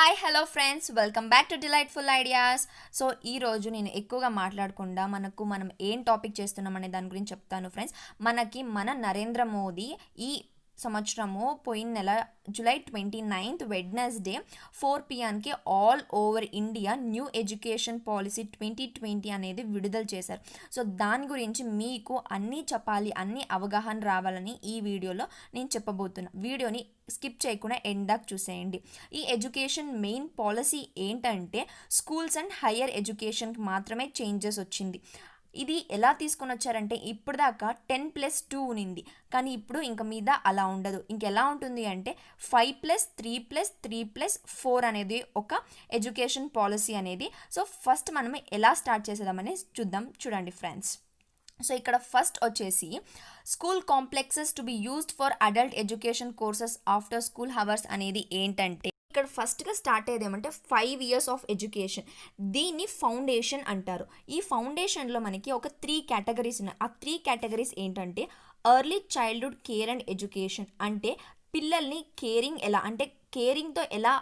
Hi hello friends, welcome back to delightful ideas. So ఈరోజు నేను ఎక్కువగా మాట్లాడకుండా మనం ఏం టాపిక్ చేస్తున్నాం అనే దాని గురించి చెప్తాను ఫ్రెండ్స్. మన నరేంద్ర మోదీ ఈ సంవత్సరము పోయిన నెల July 29th Wednesday 4 PM all over India new education policy 2020 అనేది విడుదల చేశారు. సో దాని గురించి మీకు అన్నీ చెప్పాలి, అన్ని అవగాహన రావాలని ఈ వీడియోలో నేను చెప్పబోతున్నా. వీడియోని స్కిప్ చేయకుండా ఎండ్ దాకా చూసేయండి. ఈ ఎడ్యుకేషన్ మెయిన్ పాలసీ ఏంటంటే స్కూల్స్ అండ్ హయ్యర్ ఎడ్యుకేషన్కి మాత్రమే చేంజెస్ వచ్చింది. ఇది ఎలా తీసుకొని వచ్చారంటే ఇప్పుడు దాకా 10+2 ఉన్నింది, కానీ ఇప్పుడు ఇంక మీద అలా ఉండదు. ఇంకెలా ఉంటుంది అంటే 5+3+3+4 అనేది ఒక ఎడ్యుకేషన్ పాలసీ అనేది. సో ఫస్ట్ మనం ఎలా స్టార్ట్ చేసేదామని చూడండి ఫ్రెండ్స్. సో ఇక్కడ ఫస్ట్ వచ్చేసి school complexes to be used for adult education courses after school hours అనేది ఏంటంటే ఇక్కడ ఫస్ట్గా స్టార్ట్ అయ్యేది ఏమంటే 5 years ఆఫ్ ఎడ్యుకేషన్. దీన్ని ఫౌండేషన్ అంటారు. ఈ ఫౌండేషన్లో మనకి ఒక 3 categories ఉన్నాయి. ఆ 3 categories ఏంటంటే early childhood care and education, అంటే పిల్లల్ని కేరింగ్తో ఎలా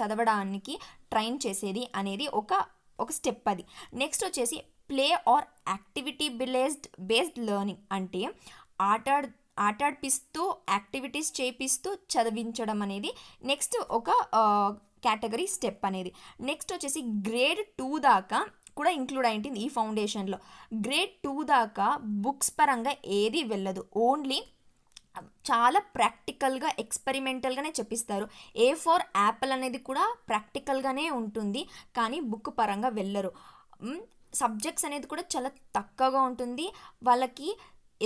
చదవడానికి ట్రైన్ చేసేది అనేది ఒక స్టెప్ అది. నెక్స్ట్ వచ్చేసి play or activity based learning, అంటే ఆటాడిపిస్తూ యాక్టివిటీస్ చేపిస్తూ చదివించడం అనేది నెక్స్ట్ ఒక కేటగిరీ స్టెప్ అనేది. నెక్స్ట్ వచ్చేసి గ్రేడ్ 2 దాకా కూడా ఇంక్లూడ్ అయింటుంది ఈ ఫౌండేషన్లో. గ్రేడ్ 2 దాకా బుక్స్ పరంగా ఏది వెళ్ళదు, ఓన్లీ చాలా ప్రాక్టికల్గా ఎక్స్పెరిమెంటల్గానే చెప్పిస్తారు. A4 యాపిల్ అనేది కూడా ప్రాక్టికల్గానే ఉంటుంది, కానీ బుక్ పరంగా వెళ్ళరు. సబ్జెక్ట్స్ అనేది కూడా చాలా తక్కువగా ఉంటుంది. వాళ్ళకి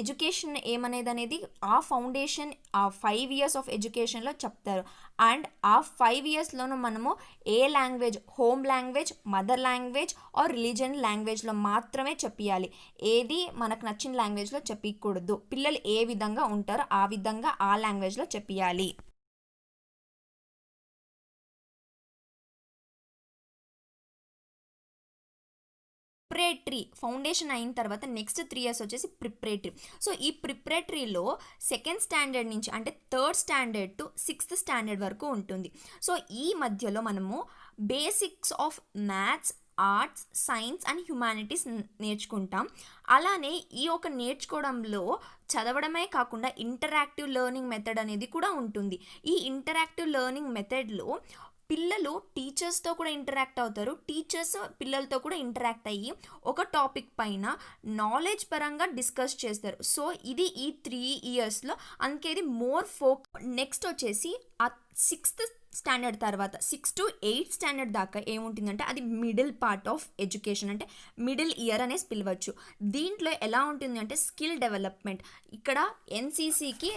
ఎడ్యుకేషన్ ఏమనేది ఆ ఫౌండేషన్ ఆ 5 years ఆఫ్ ఎడ్యుకేషన్లో చెప్తారు. అండ్ ఆ 5 yearsలోనూ మనము ఏ language, home language, mother language or religion లాంగ్వేజ్లో మాత్రమే చెప్పియాలి. ఏది మనకు నచ్చిన లాంగ్వేజ్లో చెప్పకూడదు. పిల్లలు ఏ విధంగా ఉంటారో ఆ విధంగా ఆ లాంగ్వేజ్లో చెప్పియాలి. ప్రిపరేటరీ ఫౌండేషన్ అయిన తర్వాత నెక్స్ట్ 3 years వచ్చేసి ప్రిపరేటరీ. సో ఈ ప్రిపరేటరీలో 2nd standard నుంచి అంటే 3rd standard to 6th standard వరకు ఉంటుంది. సో ఈ మధ్యలో మనము basics of maths, arts, science and humanities నేర్చుకుంటాం. అలానే ఈ నేర్చుకోవడంలో చదవడమే కాకుండా ఇంటరాక్టివ్ లెర్నింగ్ మెథడ్ అనేది కూడా ఉంటుంది. ఈ ఇంటరాక్టివ్ లెర్నింగ్ మెథడ్లో పిల్లలు టీచర్స్తో కూడా ఇంటరాక్ట్ అవుతారు, టీచర్స్ పిల్లలతో కూడా ఇంటరాక్ట్ అయ్యి ఒక టాపిక్ పైన నాలెడ్జ్ పరంగా డిస్కస్ చేస్తారు. సో ఇది ఈ 3 yearsలో అందుకే ఇది మోర్ నెక్స్ట్ వచ్చేసి ఆ 6th standard తర్వాత 6 to 8th standard దాకా ఏముంటుందంటే అది మిడిల్ పార్ట్ ఆఫ్ ఎడ్యుకేషన్, అంటే మిడిల్ ఇయర్ అనేసి పిలవచ్చు. దీంట్లో ఎలా ఉంటుంది అంటే స్కిల్ డెవలప్మెంట్, ఇక్కడ NCCకి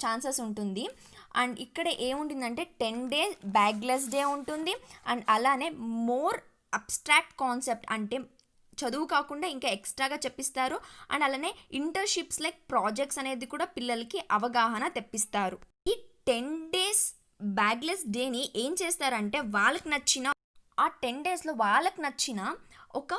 ఛాన్సెస్ ఉంటుంది. అండ్ ఇక్కడ ఏముంటుందంటే 10 days బ్యాగ్లెస్ డే ఉంటుంది. అండ్ అలానే మోర్ అబ్స్ట్రాక్ట్ కాన్సెప్ట్, అంటే చదువు కాకుండా ఇంకా ఎక్స్ట్రాగా చెప్పిస్తారు. అండ్ అలానే ఇంటర్న్షిప్స్ లైక్ ప్రాజెక్ట్స్ అనేది కూడా పిల్లలకి అవగాహన తెప్పిస్తారు. ఈ 10 days బ్యాగ్లెస్ డేని ఏం చేస్తారంటే వాళ్ళకి నచ్చిన ఆ 10 daysలో వాళ్ళకి నచ్చిన ఒక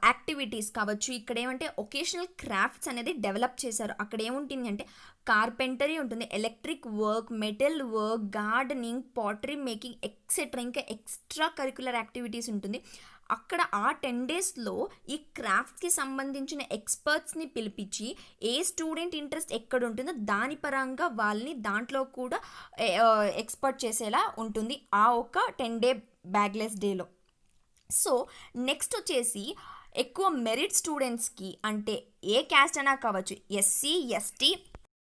యాక్టివిటీస్ కావచ్చు. ఇక్కడ ఏమంటే ఒకేషనల్ క్రాఫ్ట్స్ అనేది డెవలప్ చేశారు. అక్కడ ఏముంటుంది అంటే కార్పెంటరీ ఉంటుంది, electric work, metal work, gardening, pottery making etcetera, ఇంకా ఎక్స్ట్రా కరిక్యులర్ యాక్టివిటీస్ ఉంటుంది. అక్కడ ఆ 10 daysలో ఈ క్రాఫ్ట్స్కి సంబంధించిన ఎక్స్పర్ట్స్ని పిలిపించి ఏ స్టూడెంట్ ఇంట్రెస్ట్ ఎక్కడ ఉంటుందో దాని పరంగా వాళ్ళని దాంట్లో కూడా ఎక్స్పర్ట్ చేసేలా ఉంటుంది ఆ 10 day బ్యాగ్లెస్ డేలో. సో నెక్స్ట్ వచ్చేసి ఎక్కువ మెరిట్ స్టూడెంట్స్కి, అంటే ఏ క్యాస్ట్ అయినా కావచ్చు, SC, ST,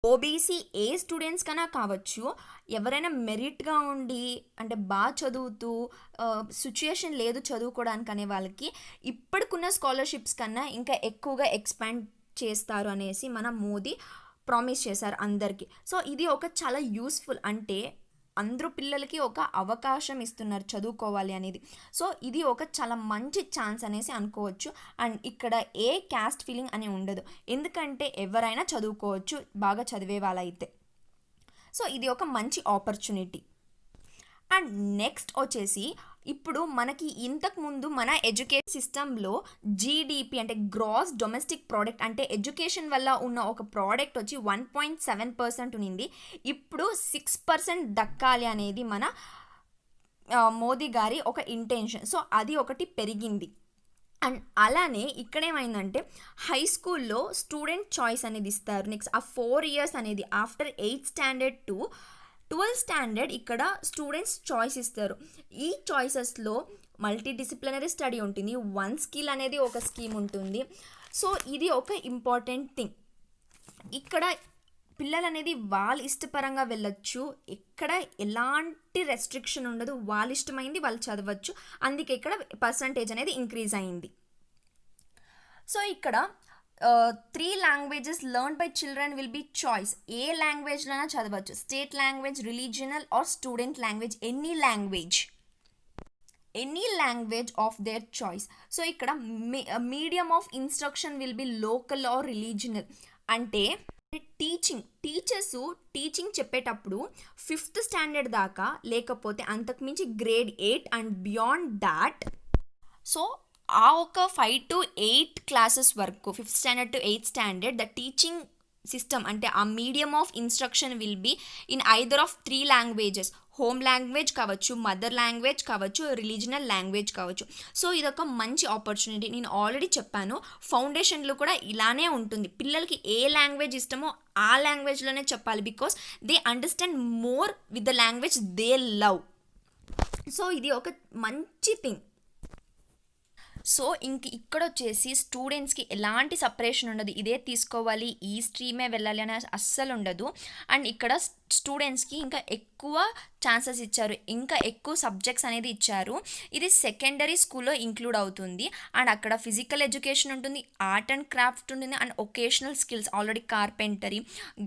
OBC ఏ స్టూడెంట్స్ కన్నా కావచ్చు, ఎవరైనా మెరిట్గా ఉండి అంటే బాగా చదువుతూ సిచ్యుయేషన్ లేదు చదువుకోవడానికి అనే వాళ్ళకి ఇప్పటికున్న స్కాలర్షిప్స్ కన్నా ఇంకా ఎక్కువగా ఎక్స్పాండ్ చేస్తారు అనేసి మన మోదీ ప్రామిస్ చేశారు అందరికీ. సో ఇది చాలా యూస్ఫుల్, అంటే అందరూ పిల్లలకి ఒక అవకాశం ఇస్తున్నారు చదువుకోవాలి అనేది. సో ఇది చాలా మంచి ఛాన్స్ అనేసి అనుకోవచ్చు. అండ్ ఇక్కడ ఏ క్యాస్ట్ ఫీలింగ్ అని ఉండదు, ఎందుకంటే ఎవరైనా చదువుకోవచ్చు బాగా చదివే వాళ్ళైతే. సో ఇది ఒక మంచి ఆపర్చునిటీ. అండ్ నెక్స్ట్ వచ్చేసి ఇప్పుడు మనకి ఇంతకుముందు మన ఎడ్యుకేషన్ సిస్టంలో GDP అంటే గ్రాస్ డొమెస్టిక్ ప్రోడక్ట్, అంటే ఎడ్యుకేషన్ వల్ల ఉన్న ఒక ప్రోడక్ట్ వచ్చి 1.7% ఉన్నింది. ఇప్పుడు 6% దక్కాలి అనేది మన మోదీ గారి ఒక ఇంటెన్షన్. సో అది ఒకటి పెరిగింది. అండ్ అలానే ఇక్కడేమైందంటే హై స్కూల్లో స్టూడెంట్ చాయిస్ అనేది ఇస్తారు. నెక్స్ట్ ఆ 4 years అనేది after 8th standard to 12th standard ఇక్కడ స్టూడెంట్స్ చాయిస్ ఇస్తారు. ఈ చాయిసెస్లో మల్టీ డిసిప్లినరీ స్టడీ ఉంటుంది, వన్ స్కిల్ అనేది ఒక స్కీమ్ ఉంటుంది. సో ఇది ఒక ఇంపార్టెంట్ థింగ్. ఇక్కడ పిల్లలు అనేది వాళ్ళ ఇష్టపరంగా వెళ్ళొచ్చు, ఎక్కడ ఎలాంటి రెస్ట్రిక్షన్ ఉండదు, వాళ్ళ ఇష్టమైంది వాళ్ళు చదవచ్చు. అందుకే ఇక్కడ పర్సంటేజ్ అనేది ఇంక్రీజ్ అయింది. సో ఇక్కడ 3 languages learned by children will be choice. ఏ లాంగ్వేజ్లోనా చదవచ్చు, state language, regional or student language, any language of their choice. So ఇక్కడ medium of instruction will be local or regional. అంటే టీచింగ్ చెప్పేటప్పుడు 5th standard దాకా, లేకపోతే అంతకుమించి grade 8 and beyond that. So ఆ ఒక 5 to 8 classes వరకు, 5th standard to 8th standard, the teaching system అంటే ఆ medium of instruction will be in either of 3 languages. Home language కావచ్చు, మదర్ లాంగ్వేజ్ కావచ్చు, రిలీజనల్ లాంగ్వేజ్ కావచ్చు. సో ఇదొక మంచి ఆపర్చునిటీ. నేను ఆల్రెడీ చెప్పాను, ఫౌండేషన్లో కూడా ఇలానే ఉంటుంది. పిల్లలకి ఏ లాంగ్వేజ్ ఇష్టమో ఆ లాంగ్వేజ్లోనే చెప్పాలి, because they understand more with the language they love. So ఇది ఒక మంచి థింగ్. సో ఇక్కడ వచ్చేసి స్టూడెంట్స్కి ఎలాంటి సపరేషన్ ఉండదు, ఇదే తీసుకోవాలి, ఈ స్ట్రీమే వెళ్ళాలి అని అస్సలు ఉండదు. అండ్ ఇక్కడ స్టూడెంట్స్కి ఇంకా ఎక్కువ ఛాన్సెస్ ఇచ్చారు, ఇంకా ఎక్కువ సబ్జెక్ట్స్ అనేది ఇచ్చారు. ఇది సెకండరీ స్కూల్లో ఇంక్లూడ్ అవుతుంది. అండ్ అక్కడ ఫిజికల్ ఎడ్యుకేషన్ ఉంటుంది, ఆర్ట్ అండ్ క్రాఫ్ట్ ఉంటుంది, and vocational skills already carpentry,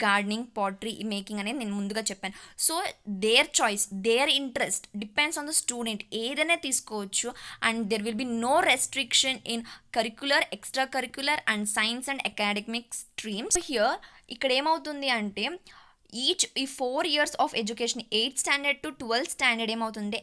gardening, pottery making అనేది నేను ముందుగా చెప్పాను. So their choice, their interest depends on the student, ఏదైనా తీసుకోవచ్చు. And there will be no restriction in curricular, extra curricular and science and academic streams. Here ఇక్కడ ఏమవుతుంది అంటే ఈ 4 years of education 8th standard to 12th standard ఏమవుతుంది,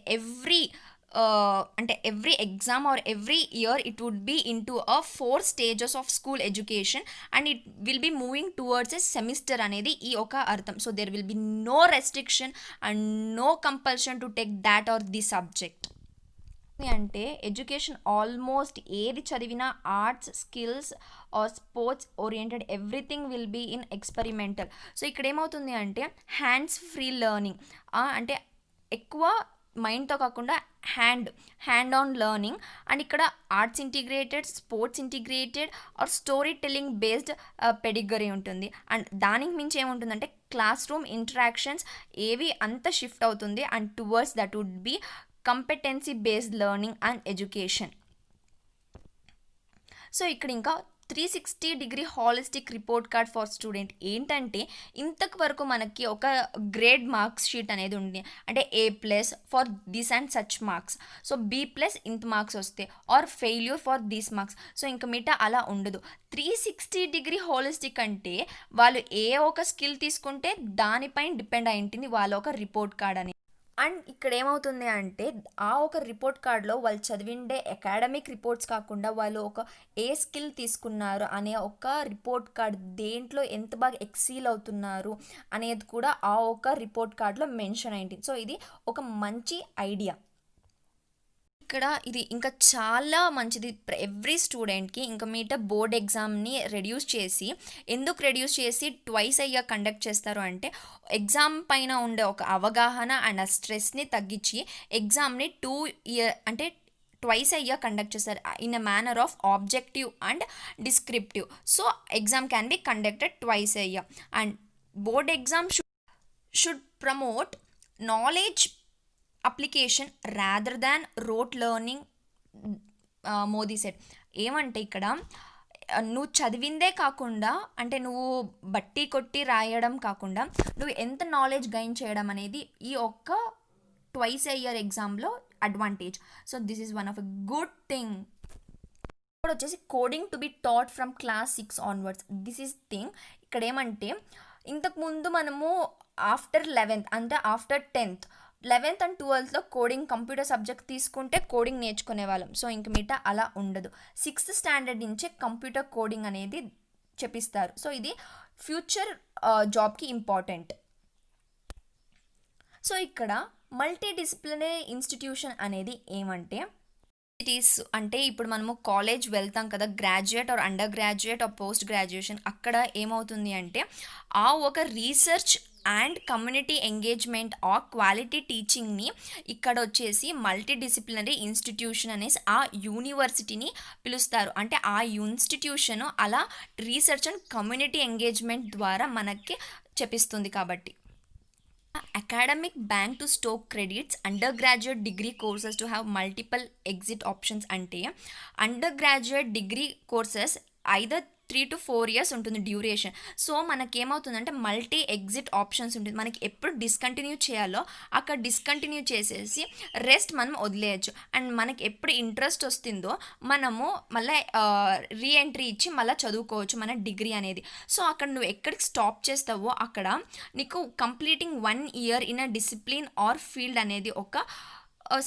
every exam or every year it would be into 4 stages of school education and it will be moving towards a semester అనేది ఈ ఒక అర్థం. So there will be no restriction and no compulsion to take that or the subject. అంటే education almost ఏది చదివినా arts, skills or sports oriented, everything will be in experimental. So ఇక్కడ ఏమవుతుంది అంటే హ్యాండ్స్ ఫ్రీ లెర్నింగ్, అంటే ఎక్కువ మైండ్తో కాకుండా హ్యాండ్ ఆన్ లెర్నింగ్. అండ్ ఇక్కడ arts integrated, sports integrated or story telling based pedagogy ఉంటుంది. అండ్ దానికి మించి ఏముంటుందంటే క్లాస్ రూమ్ ఇంటరాక్షన్స్ ఏవి అంత షిఫ్ట్ అవుతుంది and towards that would be competency based learning and education. So ఇక్కడ ఇంకా 360-degree holistic report card for student. ఏంటంటే ఇంతకు వరకు మనకి ఒక గ్రేడ్ మార్క్స్ షీట్ అనేది ఉంది, అంటే A+ for this and such marks, so B+ ఇంత మార్క్స్ వస్తే, or failure for these marks. So ఇంకా మిగతా అలా ఉండదు. 360-degree హాలిస్టిక్ అంటే వాళ్ళు ఏ ఒక స్కిల్ తీసుకుంటే దానిపైన డిపెండ్ అయి ఉంటుంది వాళ్ళ ఒక రిపోర్ట్ కార్డ్ అని. అండ్ ఇక్కడ ఏమవుతుంది అంటే ఆ ఒక రిపోర్ట్ కార్డ్లో వాళ్ళు చదివిండే అకాడమిక్ రిపోర్ట్స్ కాకుండా వాళ్ళు ఒక ఏ స్కిల్ తీసుకున్నారు అనే ఒక రిపోర్ట్ కార్డ్, దేంట్లో ఎంత బాగా ఎక్సీల్ అవుతున్నారు అనేది కూడా ఆ ఒక రిపోర్ట్ కార్డ్లో మెన్షన్ అయింది. సో ఇది ఒక మంచి ఐడియా. ఇక్కడ ఇది ఇంకా చాలా మంచిది ఎవ్రీ స్టూడెంట్కి. ఇంకా మీట బోర్డ్ ఎగ్జామ్ని ఎందుకు రెడ్యూస్ చేసి ట్వైస్ అయ్యా కండక్ట్ చేస్తారు అంటే ఎగ్జామ్ పైన ఉండే ఒక అవగాహన అండ్ ఆ స్ట్రెస్ని తగ్గించి ఎగ్జామ్ని 2 years అంటే ట్వైస్ అయ్యా కండక్ట్ చేస్తారు in a manner of objective and descriptive. So exam can be conducted twice a year. And board exam should promote knowledge application rather than rote learning, Modi said. ఏమంటే ఇక్కడ నువ్వు చదివిందే కాకుండా, అంటే నువ్వు బట్టి కొట్టి రాయడం కాకుండా నువ్వు ఎంత నాలెడ్జ్ గెయిన్ చేయడం అనేది ఈ ఒక్క ట్వైస్ ఎ ఇయర్ ఎగ్జామ్లో advantage. So this is one of a good thing. ఇప్పుడు వచ్చేసి coding to be taught from class 6 onwards. This is thing. ఇక్కడ ఏమంటే ఇంతకుముందు మనము ఆఫ్టర్ 11th అంటే after 11th and 12th coding computer subject తీసుకుంటే coding నేర్చుకునే వాళ్ళం. సో ఇంక మిగతా అలా ఉండదు. 6th standard నుంచే కంప్యూటర్ కోడింగ్ అనేది చెప్పిస్తారు. సో ఇది ఫ్యూచర్ జాబ్కి ఇంపార్టెంట్. సో ఇక్కడ మల్టీడిసిప్లినరీ ఇన్స్టిట్యూషన్ అనేది ఏమంటే ఇట్ ఈస్ అంటే ఇప్పుడు మనము కాలేజ్ వెళ్తాం కదా, graduate or under graduate or post graduation, అక్కడ ఏమవుతుంది అంటే ఆ ఒక రీసెర్చ్ అండ్ కమ్యూనిటీ ఎంగేజ్మెంట్ ఆ క్వాలిటీ టీచింగ్ని ఇక్కడ వచ్చేసి మల్టీ డిసిప్లినరీ ఇన్స్టిట్యూషన్ అనేసి ఆ యూనివర్సిటీని పిలుస్తారు. అంటే ఆ ఇన్స్టిట్యూషన్ అలా రీసెర్చ్ అండ్ కమ్యూనిటీ ఎంగేజ్మెంట్ ద్వారా మనకి చెప్పిస్తుంది. కాబట్టి academic bank to stock credits undergraduate degree courses to have multiple exit options. అంటే undergraduate degree courses either 3 to 4 years ఉంటుంది డ్యూరేషన్. సో మనకేమవుతుందంటే మల్టీ ఎగ్జిట్ ఆప్షన్స్ ఉంటుంది. మనకి ఎప్పుడు డిస్కంటిన్యూ చేయాలో అక్కడ డిస్కంటిన్యూ చేసేసి రెస్ట్ మనం వదిలేయచ్చు. అండ్ మనకి ఎప్పుడు ఇంట్రెస్ట్ వస్తుందో మనము మళ్ళీ రీఎంట్రీ ఇచ్చి మళ్ళీ చదువుకోవచ్చు మన డిగ్రీ అనేది. సో అక్కడ నువ్వు ఎక్కడికి స్టాప్ చేస్తావో అక్కడ నీకు completing 1 year in a discipline or field అనేది ఒక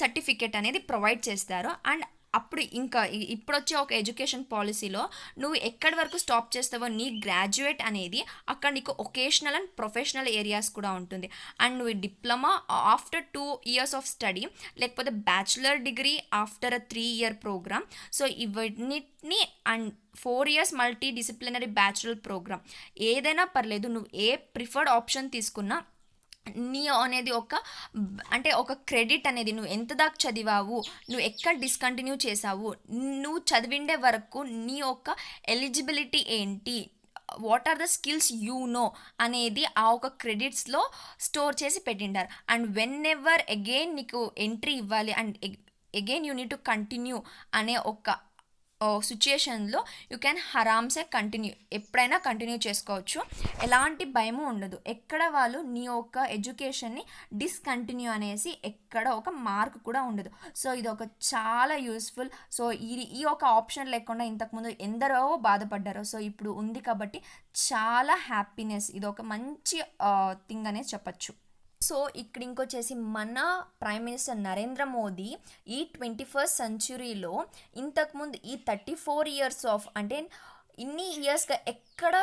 సర్టిఫికేట్ అనేది ప్రొవైడ్ చేస్తారు. అండ్ అప్పుడు ఇంకా ఇప్పుడు వచ్చే ఒక ఎడ్యుకేషన్ పాలసీలో నువ్వు ఎక్కడి వరకు స్టాప్ చేస్తావో నీ గ్రాడ్యుయేట్ అనేది అక్కడ నీకు ఒకేషనల్ అండ్ ప్రొఫెషనల్ ఏరియాస్ కూడా ఉంటుంది. అండ్ నువ్వు diploma after 2 years of study, లేకపోతే bachelor degree after a 3 year programme. So ఇవన్నిటిని and 4 years multi disciplinary bachelor programme ఏదైనా పర్లేదు, నువ్వు ఏ ప్రిఫర్డ్ ఆప్షన్ తీసుకున్నా నీ అనేది ఒక క్రెడిట్ అనేది నువ్వు ఎంత దాకా చదివావు, నువ్వు ఎక్కడ డిస్కంటిన్యూ చేసావు, నువ్వు చదివిండే వరకు నీ యొక్క ఎలిజిబిలిటీ ఏంటి, what are the skills you know అనేది ఆ ఒక క్రెడిట్స్లో స్టోర్ చేసి పెట్టింటారు. అండ్ వెన్ ఎవర్ అగైన్ నీకు ఎంట్రీ ఇవ్వాలి and again you need to continue అనే ఒక సిచ్యుయేషన్లో యూ క్యాన్ హరామ్సే కంటిన్యూ, ఎప్పుడైనా కంటిన్యూ చేసుకోవచ్చు. ఎలాంటి భయము ఉండదు. ఎక్కడ వాళ్ళు నీ యొక్క ఎడ్యుకేషన్ని డిస్కంటిన్యూ అనేసి ఎక్కడ ఒక మార్క్ కూడా ఉండదు. సో ఇది ఒక చాలా యూస్ఫుల్. సో ఈ ఒక ఆప్షన్ లేకుండా ఇంతకుముందు ఎందరో బాధపడ్డారు. సో ఇప్పుడు ఉంది కాబట్టి చాలా హ్యాపీనెస్, ఇది ఒక మంచి థింగ్ అనేది చెప్పచ్చు. సో ఇక్కడ ఇంకొచ్చేసి మన ప్రైమ్ మినిస్టర్ నరేంద్ర మోదీ ఈ 21st centuryలో ఇంతకుముందు ఈ 34 years ఆఫ్ అంటే ఇన్ని ఇయర్స్గా ఎక్కడ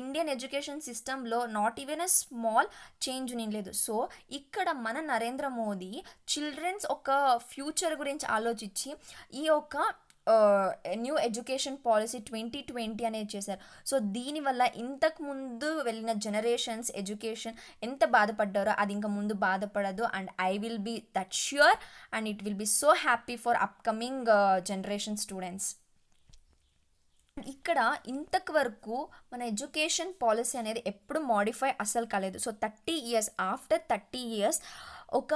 ఇండియన్ ఎడ్యుకేషన్ సిస్టంలో not even a small change లేదు. సో ఇక్కడ మన నరేంద్ర మోదీ చిల్డ్రన్స్ ఒక ఫ్యూచర్ గురించి ఆలోచించి ఈ యొక్క న్యూ ఎడ్యుకేషన్ పాలసీ 2020 అనేది చేశారు. సో దీనివల్ల ఇంతకు ముందు వెళ్ళిన జనరేషన్స్ ఎడ్యుకేషన్ ఎంత బాధపడ్డారో అది ఇంకా ముందు బాధపడదు. And I will be that sure and it will be so happy for upcoming generation students. ఇక్కడ ఇంతకు వరకు మన ఎడ్యుకేషన్ పాలసీ అనేది ఎప్పుడు మోడిఫై అసలు కాలేదు. సో 30 years ఆఫ్టర్ 30 years ఒక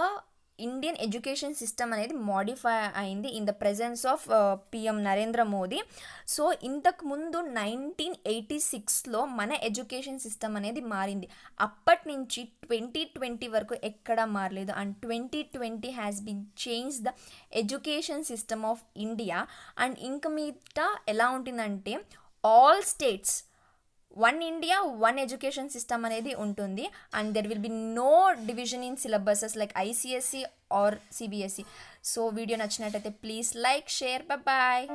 ఇండియన్ ఎడ్యుకేషన్ సిస్టమ్ అనేది మోడిఫై అయింది in the presence of PM Narendra Modi. So ఇంతకుముందు 1986లో మన ఎడ్యుకేషన్ సిస్టమ్ అనేది మారింది. అప్పటి నుంచి 2020 వరకు ఎక్కడా మారలేదు. And 2020 has been change the education system of India. And ఇంక మీద ఎలా ఉంటుందంటే all states one India one education system అనేది ఉంటుంది. And there will be no division in syllabuses like ICSE or CBSE. So video నచ్చినట్టయితే please like, share, bye.